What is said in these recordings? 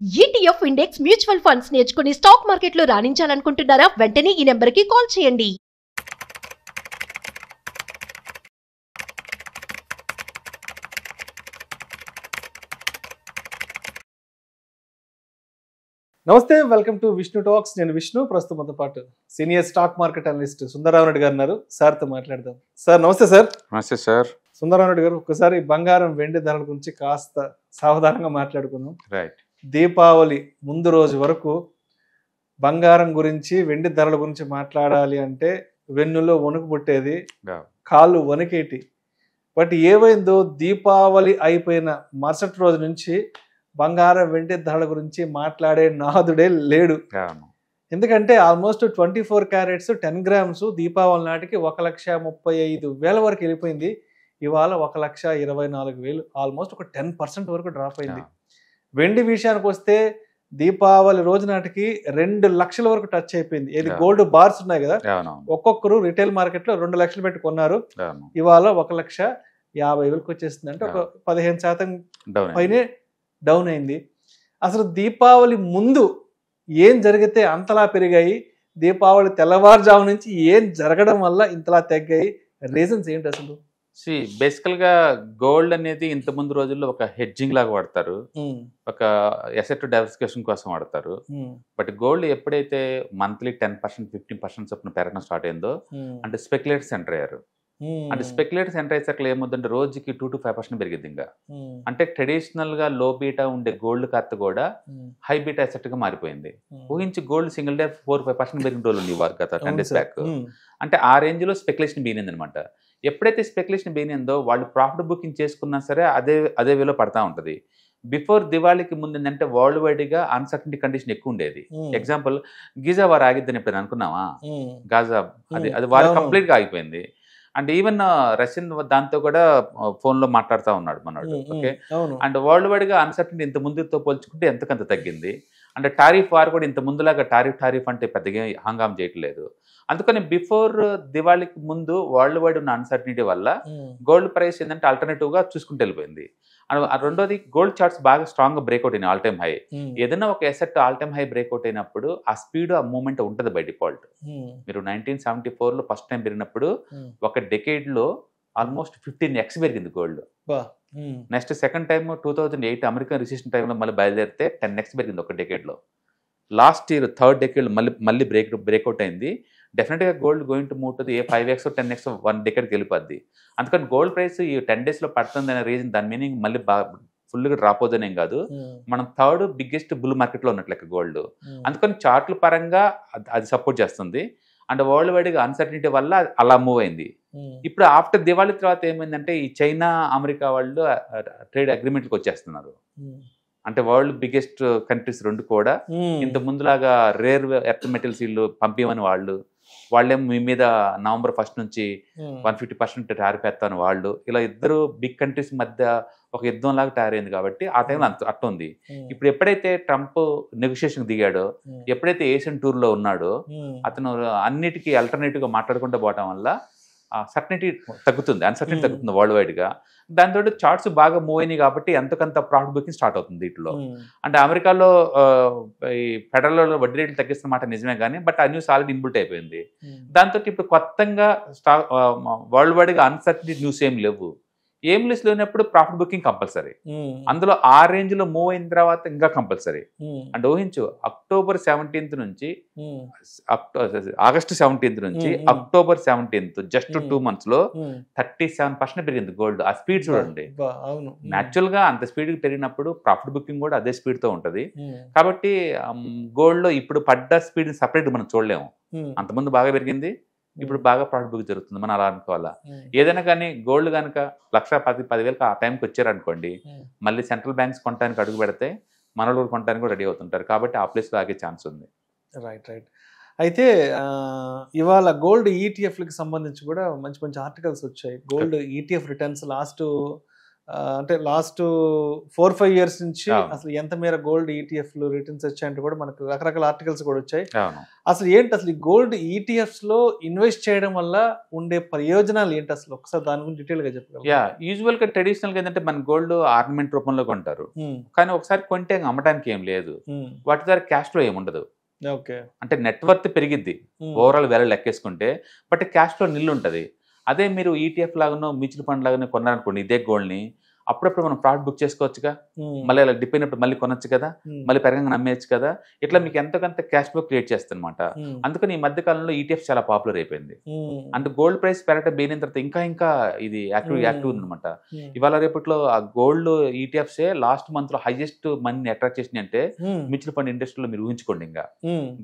ETF index mutual funds నేర్చుకుని stock మార్కెట్లో రాణించాలనుకుంటున్నారా? వెంటనే ఈ నెంబర్కి కాల్ చేయండి. నమస్తే, వెల్కమ్ టు విష్ణు టాక్స్. నేను విష్ణు. ప్రస్తుతంతో పాటు senior stock market analyst Sundara Rao Reddy గారు ఉన్నారు. సార్తో మాట్లాడదాం. సార్ నమస్తే. సార్ నమస్తే సార్. సుందరరావు రెడ్డి గారు, ఒక్కసారి బంగారం వెండి ధరల గురించి కాస్త సావధానంగా మాట్లాడుకుందాం. రైట్. దీపావళి ముందు రోజు వరకు బంగారం గురించి వెండి ధరల గురించి మాట్లాడాలి అంటే వెన్నులో వణుకు పుట్టేది, కాళ్ళు వణికేటి. బట్ ఏమైందో దీపావళి అయిపోయిన మరుసటి రోజు నుంచి బంగారం వెండి ధరల గురించి మాట్లాడే నాదుడే లేడు. ఎందుకంటే ఆల్మోస్ట్ 24 క్యారెట్స్ 10 గ్రామ్స్ దీపావళి నాటికి 1,35,000 వరకు వెళ్ళిపోయింది. ఇవాళ 1,24,000, ఆల్మోస్ట్ ఒక 10% వరకు డ్రాప్ అయింది. వెండి విషయానికి వస్తే దీపావళి రోజు నాటికి 2 లక్షల వరకు టచ్ అయిపోయింది. ఏది గోల్డ్ బార్స్ ఉన్నాయి కదా, ఒక్కొక్కరు రిటైల్ మార్కెట్ లో 2 లక్షలు పెట్టి కొన్నారు. ఇవాళ 1,50,000 వచ్చేస్తుంది. అంటే ఒక 15% పైనే డౌన్ అయింది. అసలు దీపావళి ముందు ఏం జరిగితే అంతలా పెరిగాయి, దీపావళి తెల్లవారుజాము నుంచి ఏం జరగడం వల్ల ఇంతలా తగ్గాయి, రీజన్స్ ఏంటి అసలు? బేసికల్ గా గోల్డ్ అనేది ఇంత ముందు రోజుల్లో ఒక హెడ్జింగ్ లాగా వాడతారు, ఒక అసెట్ డైవర్సిఫికేషన్ కోసం వాడతారు. బట్ గోల్డ్ ఎప్పుడైతే మంత్లీ 10% 15% చొప్పున పెరగడం స్టార్ట్ అయిందో అంటే స్పెక్యులేటర్స్ ఎంటర్ అయ్యారు. అంటే స్పెక్యులేటర్స్ ఎంటర్ అయ్యేసరికి ఏమవుతుందంటే రోజుకి 2 to 5% పెరిగింది. ఇంకా అంటే ట్రెడిషనల్ గా లో బీటా ఉండే గోల్డ్ కత్త కూడా హై బీటా అసెట్ గా మారిపోయింది. ఊహించి గోల్డ్ సింగిల్ డే 4-5% పెరిగిన రోజులు ఉంది గత 10 days బ్యాక్. అంటే ఆ రేంజ్ లో స్పెక్యులేషన్ బీనింది అనమాట. ఎప్పుడైతే స్పెక్యులేషన్ బీనిందో వాళ్ళు ప్రాఫిట్ బుకింగ్ చేసుకున్నా సరే అదే వేలో పడతా ఉంటది. బిఫోర్ దివాళీకి ముందు అంటే వరల్డ్ వైడ్ గా అన్సర్టనిటీ కండిషన్ ఎక్కువ ఉండేది. ఎగ్జాంపుల్ గిజా వారు ఆగిద్దని ఎప్పుడు అనుకున్నావా? గాజా అది వారు కంప్లీట్ గా ఆగిపోయింది. అండ్ ఈవెన్ రష్యన్ దాంతో కూడా ఫోన్ లో మాట్లాడుతూ ఉన్నాడు మనోడు. ఓకే. అండ్ వరల్డ్ వైడ్ గా అన్సర్టనిటీ ఇంత ముందుతో పోల్చుకుంటే ఎంతకంత తగ్గింది. అంటే టారిఫ్ వారు కూడా ఇంత ముందులాగా టారిఫ్ అంటే పెద్దగా హంగాం చేయట్లేదు. అందుకని బిఫోర్ దివాళీకి ముందు వరల్డ్ వైడ్ ఉన్న అన్సర్టనిటీ వల్ల గోల్డ్ ప్రైస్ ఏంటంటే ఆల్టర్నేటివ్ గా చూసుకుంటూ వెళ్ళిపోయింది. అండ్ రెండోది గోల్డ్ చార్ట్స్ బాగా స్ట్రాంగ్ గా బ్రేక్అవుట్ అయినాయి ఆల్ టైమ్ హై. ఏదైనా ఒక asset all time high breakout అయినప్పుడు ఆ స్పీడ్ ఆ మూవ్మెంట్ ఉంటుంది బై డిఫాల్ట్. మీరు 1974 లో ఫస్ట్ టైం పెరిగినప్పుడు ఒక డెకేడ్ లో ఆల్మోస్ట్ 15x పెరిగింది gold. Next second time 2008 American recession టైంలో మళ్ళీ బయలుదేరితే 10x పెరిగింది ఒక డెకేడ్ లో. లాస్ట్ ఇయర్ థర్డ్ డెకేడ్ మళ్ళీ బ్రేక్అవుట్ అయింది. డెఫినెట్గా gold going to move to 5x 10x 1 డెకేడ్కి వెళ్ళిపోద్ది. అందుకని గోల్డ్ ప్రైస్ ఈ 10 days లో పడుతుంది అనే రీజన్, దాని మీనింగ్ మళ్ళీ ఫుల్గా డ్రాప్ అవుతుందేం కాదు, మనం థర్డ్ బిగ్గెస్ట్ బుల్ మార్కెట్లో ఉన్నట్లెక్క గోల్డ్. అందుకని చార్ట్ల పరంగా అది సపోర్ట్ చేస్తుంది. అండ్ వరల్డ్ వైడ్గా అన్సర్టనిటీ వల్ల అలా మూవ్ అయింది. ఇప్పుడు ఆఫ్టర్ దివాళీ తర్వాత ఏమైందంటే ఈ చైనా అమెరికా వాళ్ళు ట్రేడ్ అగ్రిమెంట్కి వచ్చేస్తున్నారు. అంటే వరల్డ్ బిగ్గెస్ట్ కంట్రీస్ రెండు కూడా ఇంత ముందులాగా రేర్ ఎర్త్ మెటల్స్ వీళ్ళు పంపిమని వాళ్ళేమో మీ మీద నవంబర్ 1 నుంచి 150% టారిఫ్ ఎత్తాను వాళ్ళు. ఇలా ఇద్దరు బిగ్ కంట్రీస్ మధ్య ఒక యుద్ధం లాగా తయారైంది. కాబట్టి ఆ టైంలో అట్ట ఉంది. ఇప్పుడు ఎప్పుడైతే ట్రంప్ నెగోషియేషన్ దిగాడో, ఎప్పుడైతే ఏషియన్ టూర్ లో ఉన్నాడో, అతను అన్నిటికీ ఆల్టర్నేటివ్ గా మాట్లాడుకుంటూ పోవటం వల్ల అన్సర్టనిటీ తగ్గుతుంది వరల్డ్ వైడ్ గా. దాంతో చార్ట్స్ బాగా మూవ్ అయినాయి కాబట్టి ఎంతకంత ప్రాఫిట్ బుకింగ్ స్టార్ట్ అవుతుంది వీటిలో. అంటే అమెరికాలో ఈ ఫెడరల్ వడ్డీ రేట్లు తగ్గిస్తున్న మాట నిజమే కానీ బట్ ఆ న్యూస్ ఆల్రెడీ ఇన్బుల్ట్ అయిపోయింది. దాంతో ఇప్పుడు కొత్తగా వరల్డ్ వైడ్ గా అన్సర్టనిటీ న్యూస్ ఏం లిస్ట్ లేనప్పుడు ప్రాఫిట్ బుకింగ్ కంపల్సరీ. అందులో ఆ రేంజ్ లో మూవ్ అయిన తర్వాత ఇంకా కంపల్సరీ. అండ్ ఊహించు October 17th నుంచి August 17th నుంచి October 17th జస్ట్ 2 months లో 37% పెరిగింది గోల్డ్. ఆ స్పీడ్ చూడండి. న్యాచురల్ గా అంత స్పీడ్ పెరిగినప్పుడు ప్రాఫిట్ బుకింగ్ కూడా అదే స్పీడ్ తో ఉంటది. కాబట్టి గోల్డ్ లో ఇప్పుడు పడ్డ స్పీడ్ సపరేట్ మనం చూడలేము. అంతకుముందు బాగా పెరిగింది, ఇప్పుడు బాగా ప్రాఫిట్ బుక్ జరుగుతుంది. మనం అలా అనుకోవాలా? ఏదైనా కానీ గోల్డ్ కనుక 1,10,000 ఆ టైంకి వచ్చారనుకోండి, మళ్ళీ సెంట్రల్ బ్యాంక్స్ కొనడానికి అడుగు పెడితే మనలో కొనడానికి కూడా రెడీ అవుతుంటారు. కాబట్టి ఆ ప్లేస్లో ఆగే ఛాన్స్ ఉంది. రైట్. అయితే ఇవాళ గోల్డ్ ఈటీఎఫ్లకి సంబంధించి కూడా మంచి మంచి ఆర్టికల్స్ వచ్చాయి. గోల్డ్ ఈటీఎఫ్ రిటర్న్స్ లాస్ట్ అంటే లాస్ట్ 4-5 years నుంచి అవును. అసలు ఎంత మేర గోల్డ్ ఈటీఎఫ్లు రిటర్న్స్ వచ్చాయంటే కూడా మనకు రకరకాల ఆర్టికల్స్ కూడా వచ్చాయి. అవును. అసలు ఏంటి అసలు ఈ గోల్డ్ ఈటీఎఫ్స్ లో ఇన్వెస్ట్ చేయడం వల్ల ఉండే ప్రయోజనాలు ఏంటి అసలు ఒకసారి దాని గురించి డీటెయిల్ గా చెప్పగలరా? యూజువల్ గా ట్రెడిషనల్ గా ఏంటంటే మన గోల్డ్ ఆర్నమెంట్ రూపంలో కొంటారు, కానీ ఒకసారి కొంటే అమ్మటానికి ఏం లేదు, వాటి ద్వారా క్యాష్ ఫ్లో ఏముండదు. ఓకే, అంటే నెట్వర్త్ పెరిగిద్ది ఓవరాల్ వాల్యూ లెక్కేసుకుంటే, బట్ క్యాష్ ఫ్లో నిల్లు ఉంటుంది. అదే మీరు ఈటీఎఫ్ లాగానో మ్యూచువల్ ఫండ్ లాగానో కొన్నారనుకోండి ఇదే గోల్డ్ని, అప్పుడప్పుడు మనం ప్రాఫిట్ బుక్ చేసుకోవచ్చుగా, మళ్ళీ అలా డిప్ అయినప్పుడు మళ్ళీ కొనొచ్చు కదా, మళ్ళీ పెరగంగా నమ్మేయచ్చు కదా, ఇట్లా మీకు ఎంతకంత క్యాష్ ఫ్లో క్రియేట్ చేస్తుందన్నమాట. అందుకని ఈ మధ్య కాలంలో ఈటీఎఫ్ చాలా పాపులర్ అయిపోయింది. అంటే గోల్డ్ ప్రైస్ పెరగటం బెయిన తర్వాత ఇంకా ఇది యాక్టివ్ ఉందన్నమాట. ఇవాళ రేపట్లో ఆ గోల్డ్ ఈటీఎఫ్సే లాస్ట్ మంత్ లో హైయెస్ట్ మనీని అట్రాక్ట్ చేసినాయి అంటే మ్యూచువల్ ఫండ్ ఇండస్ట్రీలో మీరు ఊహించుకోండి. ఇంకా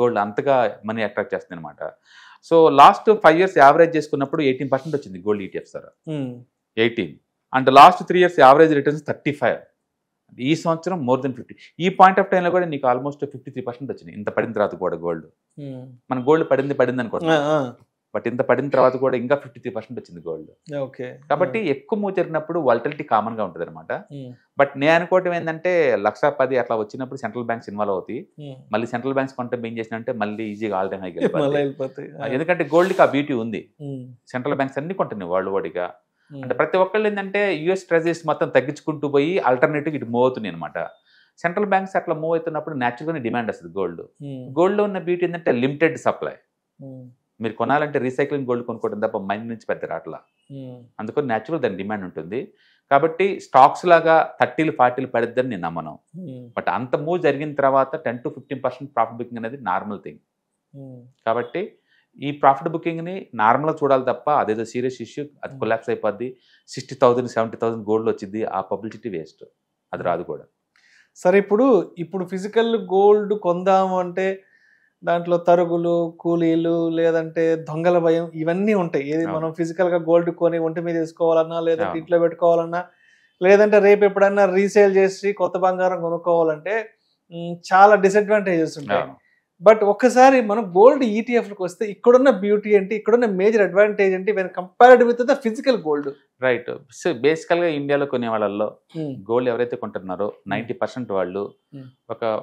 గోల్డ్ అంతగా మనీ అట్రాక్ట్ చేస్తుంది అనమాట. సో లాస్ట్ 5 years యావరేజ్ చేసుకున్నప్పుడు 18% వచ్చింది gold ETF sir, 18. And last 3 years average returns 35. ఈ సంవత్సరం మోర్ దెన్ 50. ఈ పాయింట్ ఆఫ్ టైంలో కూడా నీకు ఆల్మోస్ట్ 53% వచ్చింది ఇంత పడిన తర్వాత కూడా గోల్డ్. మన గోల్డ్ పడింది అనుకోండి, బట్ ఇంత పడిన తర్వాత కూడా ఇంకా 53% వచ్చింది గోల్డ్. ఓకే, కాబట్టి ఎక్కువ మూవ్ జరిగినప్పుడు వాలటిలిటీ కామన్ గా ఉంటుంది అనమాట. బట్ నేను అనుకోవటం ఏంటంటే 1,10,000 అట్లా వచ్చినప్పుడు సెంట్రల్ బ్యాంక్స్ ఇన్వాల్వ్ అవుతాయి. మళ్ళీ సెంట్రల్ బ్యాంక్స్ కొంటే ఏం చేసినంటే మళ్ళీ ఈజీగా ఆల్ టైమ్ హై వెళ్ళిపోతాయి. ఎందుకంటే గోల్డ్కి ఆ బ్యూటీ ఉంది, సెంట్రల్ బ్యాంక్స్ అన్ని కొంటున్నాయి వరల్డ్ వైడ్గా. అంటే ప్రతి ఒక్కళ్ళు ఏంటంటే యుఎస్ ట్రెజరీస్ మొత్తం తగ్గించుకుంటూ పోయి ఆల్టర్నేటివ్ ఇటు మూవ్ అవుతున్నాయి అనమాట. సెంట్రల్ బ్యాంక్స్ అట్లా మూవ్ అవుతున్నప్పుడు న్యాచురల్గానే డిమాండ్ వస్తుంది గోల్డ్. గోల్డ్లో ఉన్న బ్యూటీ ఏంటంటే లిమిటెడ్ సప్లై. మీరు కొనాలంటే రీసైక్లింగ్ గోల్డ్ కొనుక్కోవడం తప్ప మైన్ నుంచి పెద్ద రాట్లా, అందుకని న్యాచురల్ దాని డిమాండ్ ఉంటుంది. కాబట్టి స్టాక్స్ లాగా 30-40 పడిద్దని నేను నమ్మను. బట్ అంత మూవ్ జరిగిన తర్వాత 10-15% ప్రాఫిట్ బుకింగ్ అనేది నార్మల్ థింగ్. కాబట్టి ఈ ప్రాఫిట్ బుకింగ్ని నార్మల్గా చూడాలి తప్ప అదేదో సీరియస్ ఇష్యూ అది కొలాప్స్ అయిపోద్ది 60,000-70,000 గోల్డ్ వచ్చింది, ఆ పబ్లిసిటీ వేస్ట్, అది రాదు కూడా. సరే, ఇప్పుడు ఫిజికల్ గోల్డ్ కొందాము అంటే దాంట్లో తరుగులు, కూలీలు, లేదంటే దొంగల భయం ఇవన్నీ ఉంటాయి. ఏది మనం ఫిజికల్ గా గోల్డ్ కొని ఒంటి మీద వేసుకోవాలన్నా, లేదంటే ఇంట్లో పెట్టుకోవాలన్నా, లేదంటే రేపు ఎప్పుడన్నా రీసేల్ చేసి కొత్త బంగారం కొనుక్కోవాలంటే చాలా డిసడ్వాంటేజెస్ ఉంటాయి. బట్ ఒక్కసారి మనం గోల్డ్ ఈటీఎఫ్లకు వస్తే ఇక్కడున్న బ్యూటీ ఏంటి, ఇక్కడున్న మేజర్ అడ్వాంటేజ్ ఏంటి when compared with the physical gold? Right. So బేసికల్గా ఇండియాలో కొనే వాళ్ళల్లో గోల్డ్ ఎవరైతే కొంటున్నారో 90% వాళ్ళు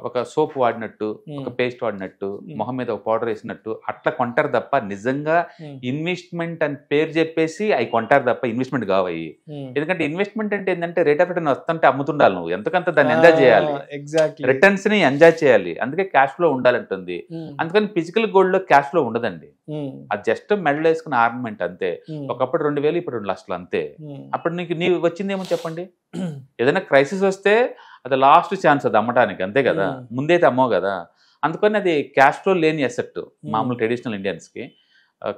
ఒక సోప్ వాడినట్టు, ఒక పేస్ట్ వాడినట్టు, మొహం మీద ఒక పౌడర్ వేసినట్టు అట్లా కొంటారు తప్ప నిజంగా ఇన్వెస్ట్మెంట్ అని పేరు చెప్పేసి అవి కొంటారు తప్ప ఇన్వెస్ట్మెంట్ కావయి. ఎందుకంటే ఇన్వెస్ట్మెంట్ అంటే ఏంటంటే రేట్ ఆఫ్ రిటర్న్ వస్తుంటే అమ్ముతుండాలి, నువ్వు ఎంతకంత దాన్ని ఎంజాయ్ చేయాలి, రిటర్న్స్ ని ఎంజాయ్ చేయాలి, అందుకే క్యాష్ ఫ్లో ఉండాలంటుంది. అందుకని ఫిజికల్ గోల్డ్ లో క్యాష్ ఫ్లో ఉండదండి, అది జస్ట్ మెడల్ వేసుకున్న ఆర్నమెంట్ అంతే. ఒకప్పుడు 2,000, ఇప్పుడు 2 లక్షలు అంతే. అప్పుడు నీకు వచ్చిందేమో చెప్పండి, ఏదైనా క్రైసిస్ వస్తే అది లాస్ట్ ఛాన్స్ అది అమ్మటానికి, అంతే కదా, ముందైతే అమ్మవు కదా. అందుకని అది క్యాష్ ఫ్లో లేని అసెట్ మామూలు ట్రెడిషనల్ ఇండియన్స్కి.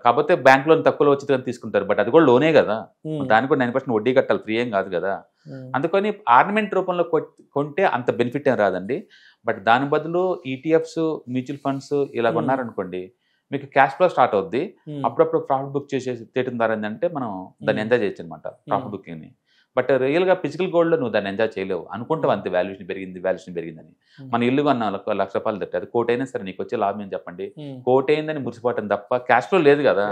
కాకపోతే బ్యాంక్ లోన్ తక్కువలో వచ్చి తీసుకుంటారు, బట్ అది కూడా లోనే కదా, దానికి కూడా 9% వడ్డీ కట్టాలి, ఫ్రీ ఏం కాదు కదా. అందుకని ఆర్నమెంట్ రూపంలో కొంటే అంత బెనిఫిట్ ఏం రాదండి. బట్ దాని బదులు ఈటీఎఫ్స్, మ్యూచువల్ ఫండ్స్ ఇలా కొన్నారనుకోండి, మీకు క్యాష్ ఫ్లో స్టార్ట్ అవుద్ది. అప్పుడప్పుడు ప్రాఫిట్ బుక్ చేసేసి తేయడం ద్వారా ఏంటంటే మనం దాన్ని ఎంజాయ్ చేయొచ్చు అనమాట ప్రాఫిట్ బుకింగ్ని. బట్ రియల్గా ఫిజికల్ గోల్డ్లో నువ్వు దాన్ని ఎంజాయ్ చేయలేవు, అనుకుంటావు అంతే వాల్యుయేషన్ పెరిగిందని. మన ఇల్లు కొన్న ₹1,00,000 తప్పి అది కోటి అయినా సరే నీకు వచ్చే లాభం ఏం చెప్పండి, కోటి అయిందని మురిసిపోవటం తప్ప క్యాష్ ఫ్లో లేదు కదా.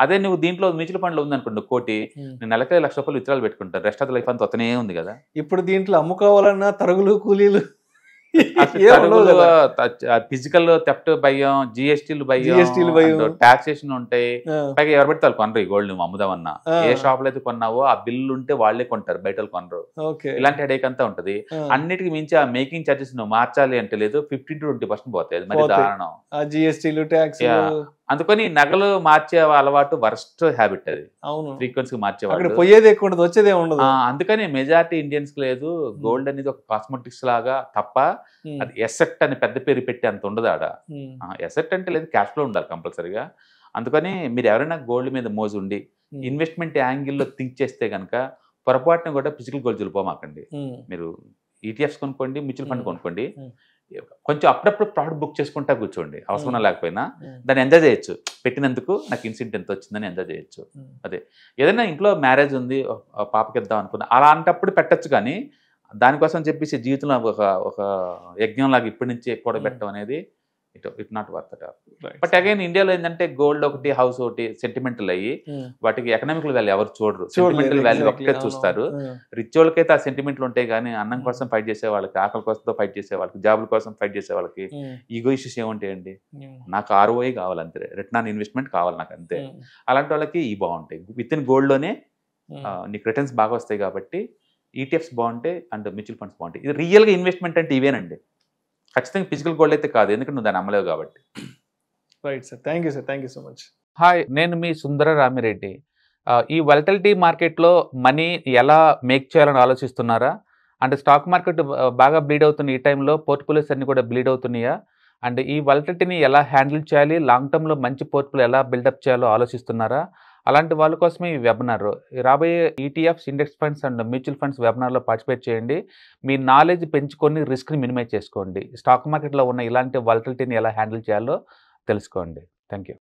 అదే నువ్వు దీంట్లో మ్యూచువల్ ఫండ్ లో ఉంది అనుకోండి కోటి, నేను నెలకి ₹1,00,000 విత్డ్రాల్ పెట్టుకుంటాను, రెస్ట్ ఆఫ్ లైఫ్ అంతా వస్తూనే ఉంది కదా. ఇప్పుడు దీంట్లో అమ్ముకోవాలన్నా తరుగులు, కూలీలు, ఫిజికల్ థెఫ్ట్ భయం, జిఎస్టీలు భయం, టాక్సేషన్ ఉంటాయి. పైగా ఎవరు పెడతారు కొనరు ఈ గోల్డ్, నువ్వు అమ్ముదామన్నా ఏ షాప్ లో అయితే కొన్నావో ఆ బిల్లు ఉంటే వాళ్ళే కొంటారు, బయట కొనరు. ఇలాంటి హెడేక్ అంతా ఉంటది. అన్నిటికి మించి ఆ మేకింగ్ చార్జెస్ నువ్వు మార్చాలి అంటే లేదు, 15-20% పోతాయి, అది మరి దారుణం. జిఎస్టీలు, ట్యాక్స్. అందుకని నగలు మార్చే అలవాటు వర్స్ట్ హ్యాబిట్, అది ఫ్రీక్వెన్సీ మార్చేవాళ్ళు, పోయేది ఎక్కువ ఉండదు, వచ్చేదే ఉండదు. అందుకని మెజారిటీ ఇండియన్స్ కి లేదు. గోల్డ్ అనేది ఒక కాస్మెటిక్స్ లాగా తప్ప అది ఎసెట్ అని పెద్ద పేరు పెట్టి అంత ఉండదు ఆడ. ఎసెట్ అంటే లేదు, క్యాష్ ఫ్లో ఉండాలి కంపల్సరీగా. అందుకని మీరు ఎవరైనా గోల్డ్ మీద మోజు ఉండి ఇన్వెస్ట్మెంట్ యాంగిల్లో థింక్ చేస్తే కనుక పొరపాటున కూడా ఫిజికల్ గోల్డ్ చూలిపోమాకండి. మీరు ఈటీఎఫ్స్ కొనుక్కోండి, మ్యూచువల్ ఫండ్ కొనుక్కోండి, కొంచెం అప్పుడప్పుడు ప్రాఫిట్ బుక్ చేసుకుంటా కూర్చోండి, అవసరం లేకపోయినా దాన్ని ఎంజాయ్ చేయొచ్చు. పెట్టినందుకు నాకు ఇన్సెంట్ ఎంత వచ్చిందని ఎంజాయ్ చేయొచ్చు. అదే ఏదైనా ఇంట్లో మ్యారేజ్ ఉంది, పాపకి ఇద్దాం అనుకున్నా అలాంటప్పుడు పెట్టచ్చు, కానీ దానికోసం చెప్పేసి జీవితంలో ఒక యజ్ఞం లాగా ఇప్పటి నుంచి కూడబెట్టడం అనేది it not worth at all. But again ఇండియాలో ఏంటంటే గోల్డ్ ఒకటి హౌస్ ఒకటి సెంటిమెంటల్ అయ్యి వాటికి ఎకనామికల్ వాల్యూ ఎవరు చూడరు, సెంటిమెంటల్ వాల్యూ ఒకటే చూస్తారు. రిచ్ వాళ్ళకైతే ఆ సెంటిమెంట్లు ఉంటాయి కానీ అన్నం కోసం ఫైట్ చేసే వాళ్ళకి, ఆకలి కోసం ఫైట్ చేసే వాళ్ళకి, జాబుల కోసం ఫైట్ చేసే వాళ్ళకి ఈగో ఇష్యూస్ ఏముంటాయండి? నాకు ROI కావాలి అంతే, రిటర్న్ ఆన్ ఇన్వెస్ట్మెంట్ కావాలి నాకు అంతే. అలాంటి వాళ్ళకి ఈ బాగుంటాయి. విత్ ఇన్ గోల్డ్లోనే నీకు రిటర్న్స్ బాగా వస్తాయి కాబట్టి ETFs బాగుంటాయి అండ్ మ్యూచువల్ ఫండ్స్ బాగుంటాయి. ఇది రియల్గా ఇన్వెస్ట్మెంట్ అంటే ఇవేనండి. ఖచ్చితంగా ఫిజికల్ గోల్డ్ అయితే కాదు, ఎందుకంటే నువ్వు దాన్ని అమ్మలేవు కాబట్టి. Right sir, thank you sir, thank you so much. Hi, నేను మీ సుందర రామిరెడ్డి. ఈ వాలటిలిటీ మార్కెట్లో మనీ ఎలా మేక్ చేయాలని ఆలోచిస్తున్నారా? అంటే స్టాక్ మార్కెట్ బాగా బ్లీడ్ అవుతున్న ఈ టైంలో పోర్ట్ఫోలియోస్ అన్ని కూడా బ్లీడ్ అవుతున్నాయా? అండ్ ఈ వాలటిలిటీని ఎలా హ్యాండిల్ చేయాలి, లాంగ్ టర్మ్లో మంచి పోర్ట్ఫోలియో ఎలా బిల్డప్ చేయాలో ఆలోచిస్తున్నారా? అలాంటి వాళ్ళ కోసమే ఈ వెబినార్. రాబోయే ETFs, index funds and mutual funds వెబినార్లో పార్టిసిపేట్ చేయండి. మీ నాలెడ్జ్ పెంచుకొని రిస్క్ని మినిమైజ్ చేసుకోండి. స్టాక్ మార్కెట్లో ఉన్న ఇలాంటి వాలటిలిటీని ఎలా హ్యాండిల్ చేయాలో తెలుసుకోండి. Thank you.